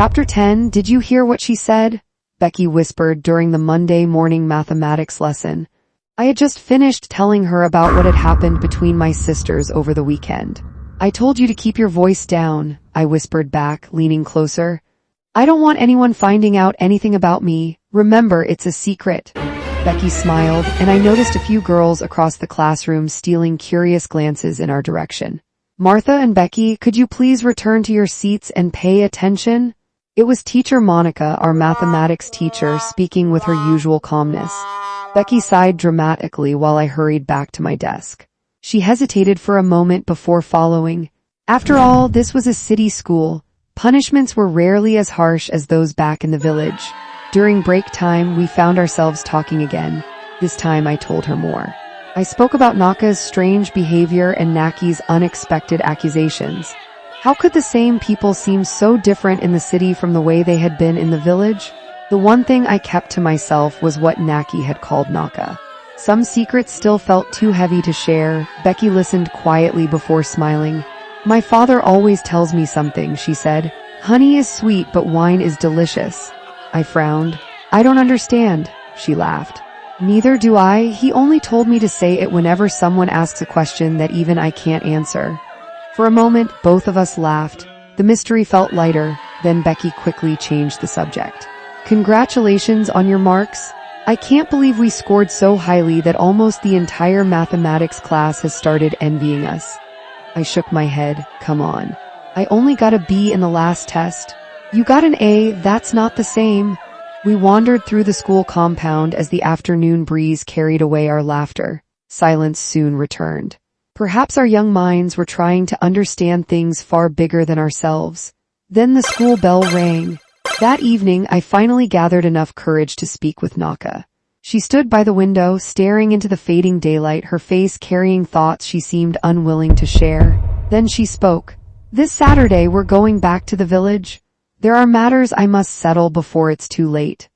Chapter 10, Did you hear what she said? Becky whispered during the Monday morning mathematics lesson. I had just finished telling her about what had happened between my sisters over the weekend. I told you to keep your voice down, I whispered back, leaning closer. I don't want anyone finding out anything about me. Remember, it's a secret. Becky smiled, and I noticed a few girls across the classroom stealing curious glances in our direction. Martha and Becky, could you please return to your seats and pay attention? It was Teacher Monica, our mathematics teacher, speaking with her usual calmness. Becky sighed dramatically while I hurried back to my desk. She hesitated for a moment before following. After all, this was a city school. Punishments were rarely as harsh as those back in the village. During break time, we found ourselves talking again. This time I told her more. I spoke about Naka's strange behavior and Naki's unexpected accusations. How could the same people seem so different in the city from the way they had been in the village? The one thing I kept to myself was what Naki had called Naka. Some secrets still felt too heavy to share. Becky listened quietly before smiling. My father always tells me something, she said. Honey is sweet, but wine is delicious. I frowned. I don't understand, she laughed. Neither do I. He only told me to say it whenever someone asks a question that even I can't answer. For a moment, both of us laughed. The mystery felt lighter, then Becky quickly changed the subject. Congratulations on your marks. I can't believe we scored so highly that almost the entire mathematics class has started envying us. I shook my head. Come on. I only got a B in the last test. You got an A, that's not the same. We wandered through the school compound as the afternoon breeze carried away our laughter. Silence soon returned. Perhaps our young minds were trying to understand things far bigger than ourselves. Then the school bell rang. That evening, I finally gathered enough courage to speak with Naka. She stood by the window, staring into the fading daylight, her face carrying thoughts she seemed unwilling to share. Then she spoke. This Saturday, we're going back to the village. There are matters I must settle before it's too late.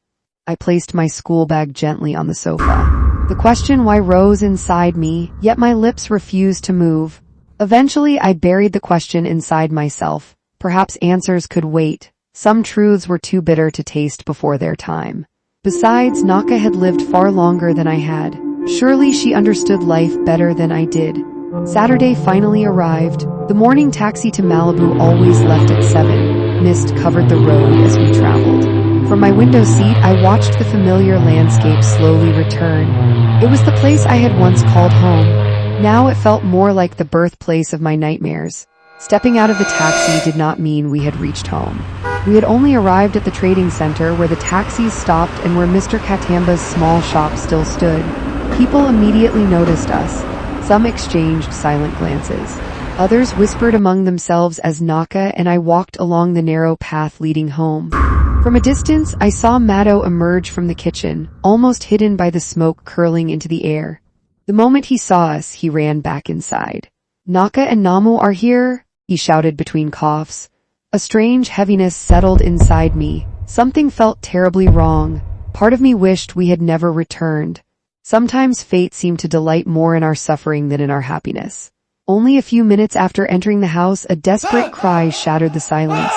I placed my school bag gently on the sofa. The question why rose inside me, yet my lips refused to move. Eventually, I buried the question inside myself. Perhaps answers could wait. Some truths were too bitter to taste before their time. Besides, Naka had lived far longer than I had. Surely she understood life better than I did. Saturday finally arrived. The morning taxi to Malibu always left at 7. Mist covered the road as we traveled. From my window seat, I watched the familiar landscape slowly return. It was the place I had once called home. Now it felt more like the birthplace of my nightmares. Stepping out of the taxi did not mean we had reached home. We had only arrived at the trading center where the taxis stopped and where Mr. Katamba's small shop still stood. People immediately noticed us. Some exchanged silent glances. Others whispered among themselves as Naka and I walked along the narrow path leading home. From a distance, I saw Mado emerge from the kitchen, almost hidden by the smoke curling into the air. The moment he saw us, he ran back inside. Naka and Namu are here, he shouted between coughs. A strange heaviness settled inside me. Something felt terribly wrong. Part of me wished we had never returned. Sometimes fate seemed to delight more in our suffering than in our happiness. Only a few minutes after entering the house, a desperate cry shattered the silence.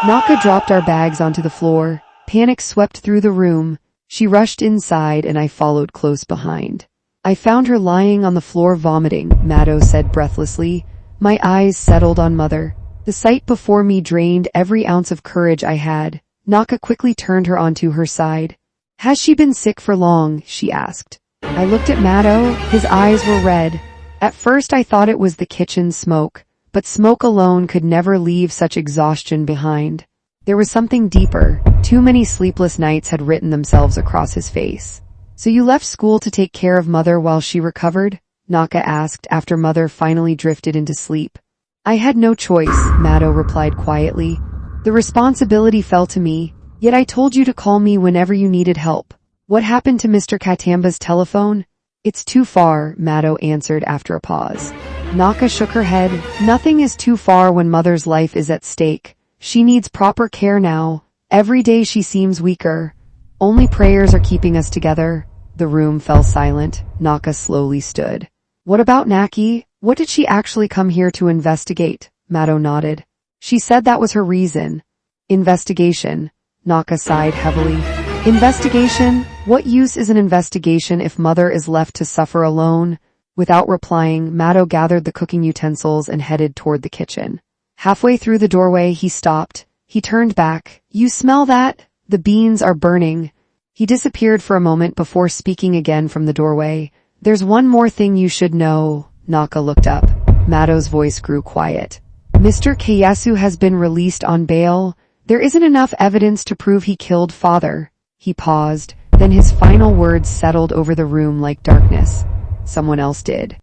Naka dropped our bags onto the floor. Panic swept through the room. She rushed inside and I followed close behind. I found her lying on the floor vomiting, Mado said breathlessly. My eyes settled on Mother. The sight before me drained every ounce of courage I had. Naka quickly turned her onto her side. Has she been sick for long? She asked. I looked at Mado. His eyes were red. At first I thought it was the kitchen smoke, but smoke alone could never leave such exhaustion behind. There was something deeper. Too many sleepless nights had written themselves across his face. So you left school to take care of Mother while she recovered? Naka asked after Mother finally drifted into sleep. I had no choice, Mado replied quietly. The responsibility fell to me, yet I told you to call me whenever you needed help. What happened to Mr. Katamba's telephone? It's too far, Mado answered after a pause. Naka shook her head. Nothing is too far when Mother's life is at stake. She needs proper care now. Every day she seems weaker. Only prayers are keeping us together. The room fell silent. Naka slowly stood. What about Naki? What did she actually come here to investigate? Mado nodded. She said that was her reason. Investigation. Naka sighed heavily. Investigation? What use is an investigation if mother is left to suffer alone? Without replying, Mato gathered the cooking utensils and headed toward the kitchen. Halfway through the doorway, he stopped. He turned back. You smell that? The beans are burning. He disappeared for a moment before speaking again from the doorway. There's one more thing you should know. Naka looked up. Mato's voice grew quiet. Mr. Kayasu has been released on bail. There isn't enough evidence to prove he killed father. He paused, then his final words settled over the room like darkness. Someone else did.